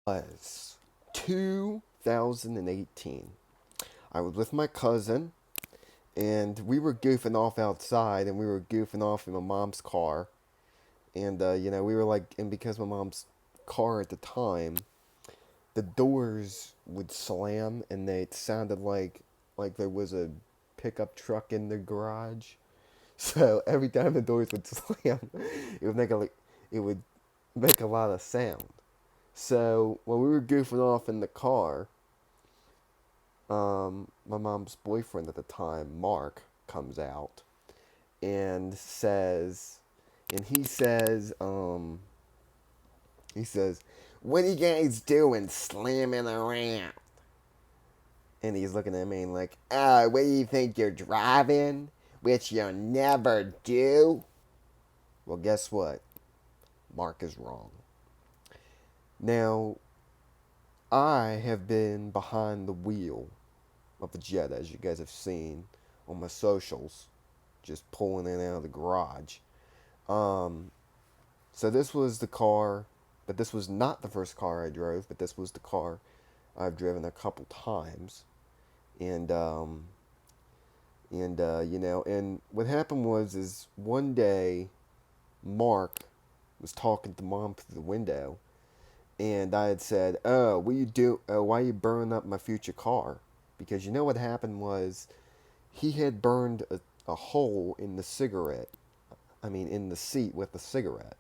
Was 2018. I was with my cousin, and we were goofing off outside, and we were goofing off in my mom's car. And, we were like, and because my mom's car at the time, the doors would slam, and it sounded like there was a pickup truck in the garage. So every time the doors would slam, it would make it would make a lot of sound. So when we were goofing off in the car, my mom's boyfriend at the time, Mark, comes out and says, and he says, "What are you guys doing, slamming around?" And he's looking at me and like, "Oh, what do you think you're driving? Which you'll never do." Well, guess what? Mark is wrong. Now, I have been behind the wheel of the Jetta, as you guys have seen on my socials, just pulling it out of the garage. Um, so this was the car, but this was not the first car I drove, but this was the car I've driven a couple times. And, and what happened is one day, Mark was talking to Mom through the window, and I had said, "Oh, what you do? Why you burning up my future car?" Because you know what happened was he had burned a hole in the cigarette. I mean, in the seat with the cigarette.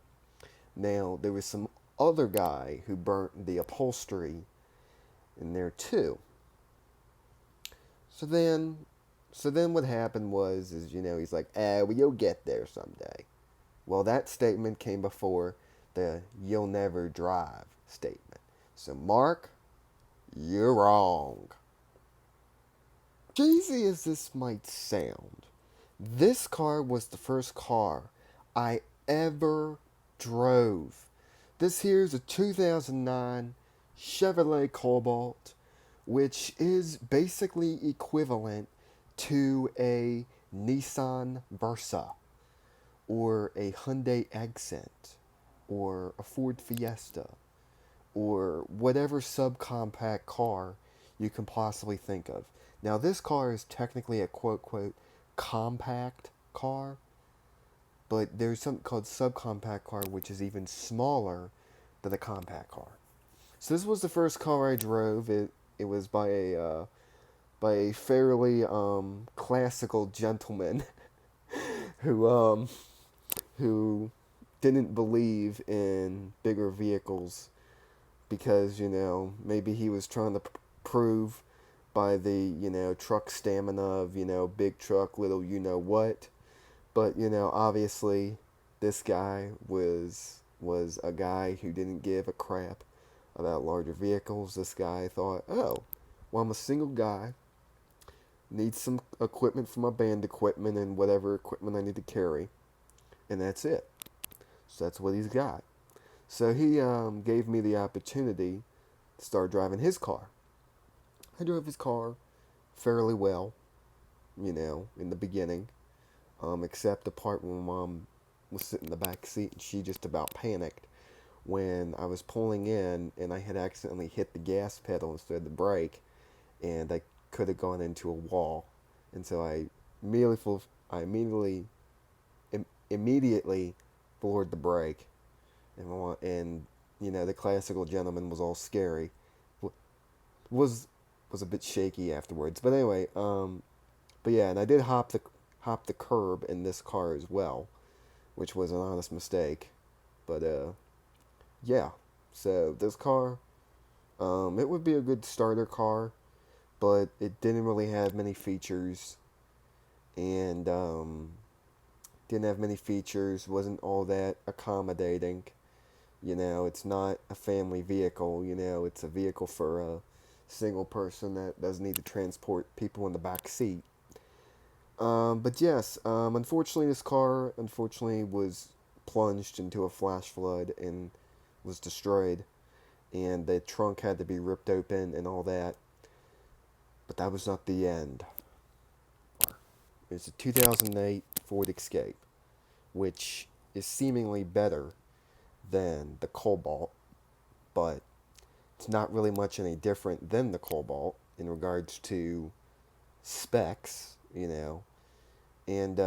Now there was some other guy who burnt the upholstery in there too. So then, so then what happened is he's like, "Ah, well, you'll get there someday." Well, that statement came before the "you'll never drive" statement. So Mark, you're wrong. Cheesy as this might sound, this car was the first car I ever drove. This here's a 2009 Chevrolet Cobalt, which is basically equivalent to a Nissan Versa or a Hyundai Accent or a Ford Fiesta or whatever subcompact car you can possibly think of. Now, this car is technically a quote quote compact car, but there's something called subcompact car, which is even smaller than a compact car. So this was the first car I drove. It was by a fairly classical gentleman who who didn't believe in bigger vehicles because maybe he was trying to prove by the truck stamina of big truck little what. But obviously this guy was a guy who didn't give a crap about larger vehicles. This guy thought, oh, well, I'm a single guy, need some equipment for my band equipment and whatever equipment I need to carry, and that's it. So that's what he's got. So he gave me the opportunity to start driving his car. I drove his car fairly well, in the beginning, except the part when Mom was sitting in the back seat and she just about panicked when I was pulling in and I had accidentally hit the gas pedal instead of the brake, and I could have gone into a wall. And so I immediately floored the brake, and the classical gentleman was all scary, was was a bit shaky afterwards. But anyway, But yeah, and I did hop the curb in this car as well, which was an honest mistake. But yeah. So this car, it would be a good starter car, but it didn't really have many features, and didn't have many features. Wasn't all that accommodating. It's not a family vehicle. It's a vehicle for a single person that doesn't need to transport people in the back seat. But yes, unfortunately, this car was plunged into a flash flood and was destroyed, and the trunk had to be ripped open and all that. But that was not the end. It's a 2008 Ford Escape, which is seemingly better than the Cobalt, but it's not really much any different than the Cobalt in regards to specs. And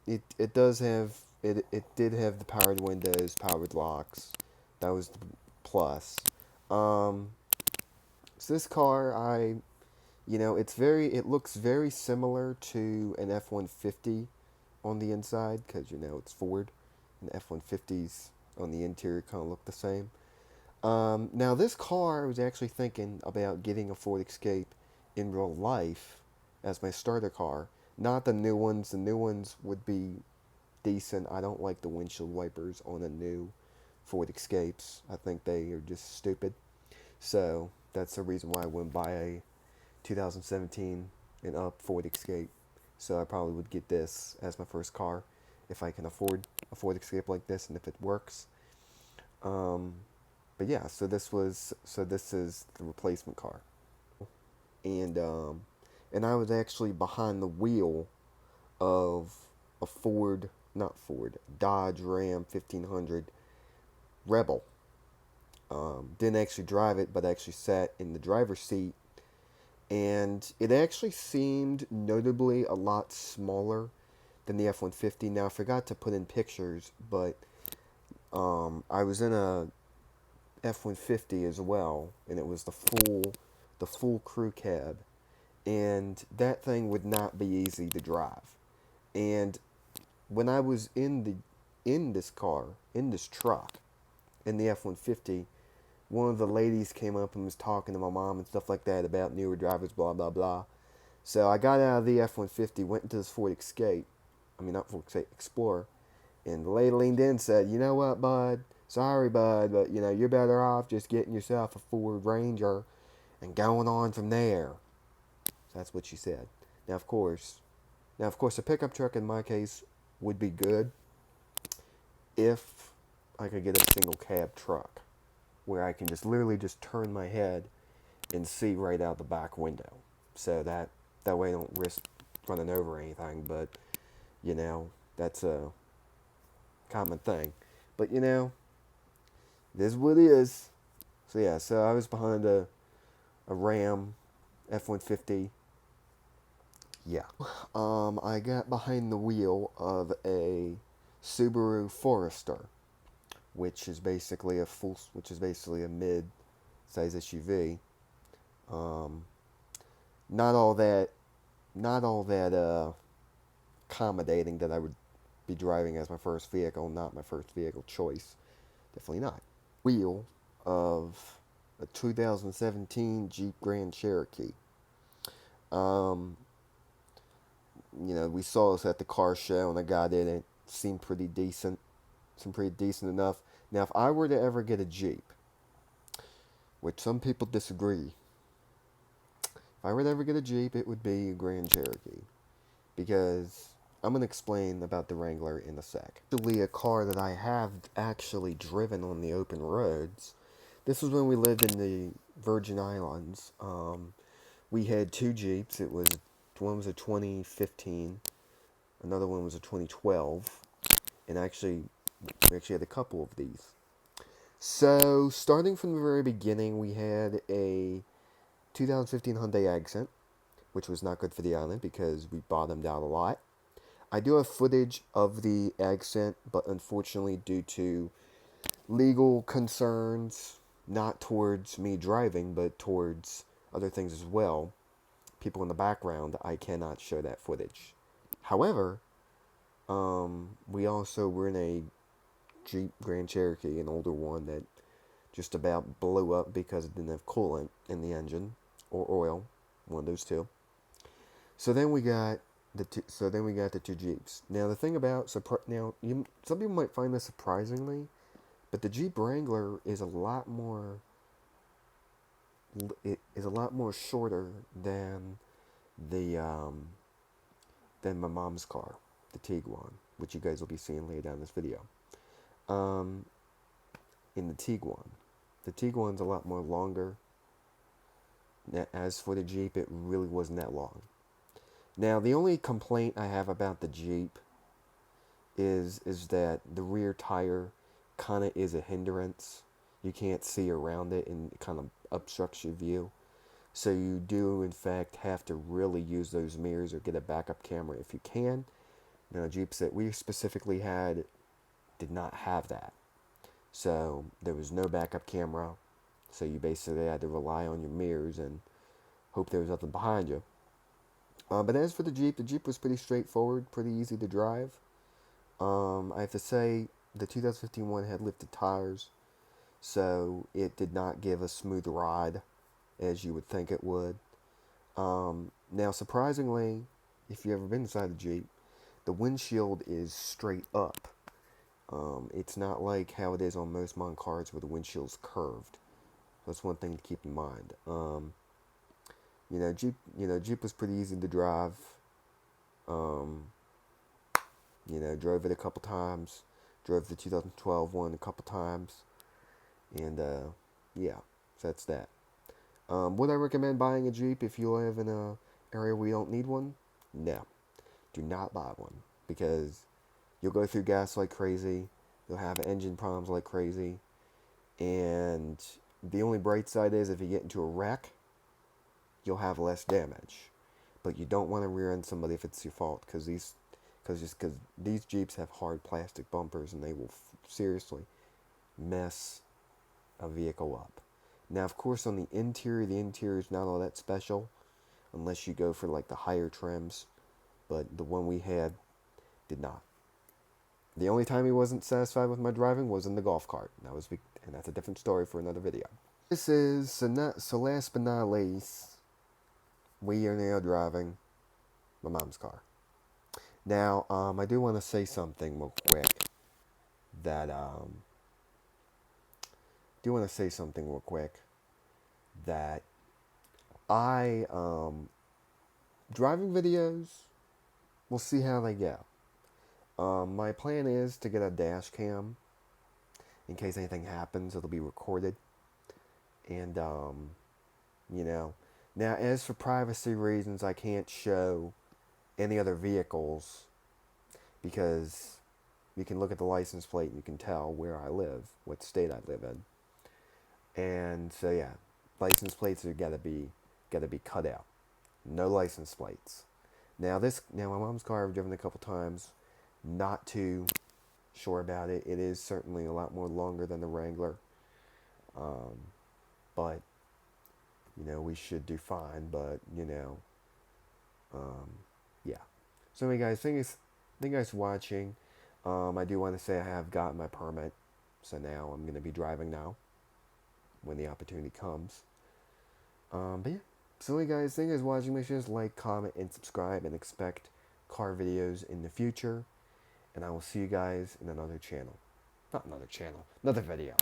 it does have it did have the powered windows, powered locks. That was the plus. Um, so this car, it looks very similar to an F-150 on the inside because it's Ford, and F-150s on the interior kind of look the same. Now this car, I was actually thinking about getting a Ford Escape in real life as my starter car. Not the new ones. The new ones would be decent. I don't like the windshield wipers on the new Ford Escapes. I think they are just stupid. So that's the reason why I wouldn't buy a 2017 and up Ford Escape. So I probably would get this as my first car if I can afford a Ford Escape like this and if it works. Um, but yeah, so this is the replacement car, and I was actually behind the wheel of a not Ford, Dodge Ram 1500 Rebel. Didn't actually drive it, but I actually sat in the driver's seat, and it actually seemed notably a lot smaller than the F-150. Now I forgot to put in pictures, but I was in a F-150 as well, and it was the full crew cab, and that thing would not be easy to drive. And when I was in this car, in this truck, in the F-150, one of the ladies came up and was talking to my mom and stuff like that about newer drivers, blah blah blah. So I got out of the F-150, went into this Ford Escape. I mean, not Ford Escape, Explorer. And the lady leaned in and said, "You know what, bud? Sorry, bud, but you're better off just getting yourself a Ford Ranger and going on from there." That's what she said. Now, of course, a pickup truck in my case would be good if I could get a single cab truck where I can just literally just turn my head and see right out the back window. So that way I don't risk running over anything. But that's a common thing. But this is what it is. So yeah, so I was behind a Ram F-150. Yeah. I got behind the wheel of a Subaru Forester, which is basically a mid-size SUV. Um, not all that, not all that accommodating that I would be driving as my first vehicle. Not my first vehicle choice. Definitely not. Wheel of a 2017 Jeep Grand Cherokee. Um, we saw this at the car show, and I got in it. Seemed pretty decent. Seemed pretty decent enough. Now, if I were to ever get a Jeep, which some people disagree, if I were to ever get a Jeep, it would be a Grand Cherokee. Because I'm going to explain about the Wrangler in a sec. Actually, a car that I have actually driven on the open roads. This was when we lived in the Virgin Islands. We had two Jeeps. One was a 2015, another one was a 2012, and we actually had a couple of these. So, starting from the very beginning, we had a 2015 Hyundai Accent, which was not good for the island because we bottomed out a lot. I do have footage of the Accent, but unfortunately, due to legal concerns, not towards me driving, but towards other things as well, people in the background, I cannot show that footage. However, we also were in a Jeep Grand Cherokee, an older one that just about blew up because it didn't have coolant in the engine or oil, one of those two. So then we got the two Jeeps. Now the thing about some people might find this surprisingly, but the Jeep Wrangler is a lot more shorter the than my mom's car, the Tiguan, which you guys will be seeing later down in this video. In the Tiguan's a lot more longer. As for the Jeep, it really wasn't that long. Now, the only complaint I have about the Jeep is that the rear tire kind of is a hindrance. You can't see around it and it kind of obstructs your view. So you do, in fact, have to really use those mirrors or get a backup camera if you can. Now, Jeeps that we specifically had did not have that. So there was no backup camera. So you basically had to rely on your mirrors and hope there was nothing behind you. But as for the Jeep was pretty straightforward, pretty easy to drive. I have to say, the 2015 one had lifted tires, so it did not give a smooth ride as you would think it would. Now, surprisingly, if you've ever been inside the Jeep, the windshield is straight up. It's not like how it is on most modern cars where the windshield's curved. That's one thing to keep in mind. Jeep was pretty easy to drive. Drove it a couple times. Drove the 2012 one a couple times. And, yeah, so that's that. Would I recommend buying a Jeep if you live in an area where you don't need one? No. Do not buy one. Because you'll go through gas like crazy. You'll have engine problems like crazy. And the only bright side is if you get into a wreck, you'll have less damage. But you don't want to rear end somebody if it's your fault, because these Jeeps have hard plastic bumpers and they will seriously mess a vehicle up. Now, of course, on the interior is not all that special unless you go for like the higher trims, but the one we had did not. The only time he wasn't satisfied with my driving was in the golf cart. And that's a different story for another video. This is, so last but not least, we are now driving my mom's car. Now, I do want to say something real quick that, I, driving videos, we'll see how they go. My plan is to get a dash cam. In case anything happens, it'll be recorded. And, Now, as for privacy reasons, I can't show any other vehicles because you can look at the license plate and you can tell where I live, what state I live in. And so, yeah, license plates are gotta be cut out. No license plates. Now, my mom's car I've driven a couple times. Not too sure about it. It is certainly a lot more longer than the Wrangler. But, we should do fine. But, yeah. So anyway, guys, thank you guys for watching. I do want to say I have gotten my permit. So now I'm going to be driving now when the opportunity comes. But yeah. So anyway, guys, thank you guys for watching. Make sure to like, comment, and subscribe, and expect car videos in the future. And I will see you guys in another video.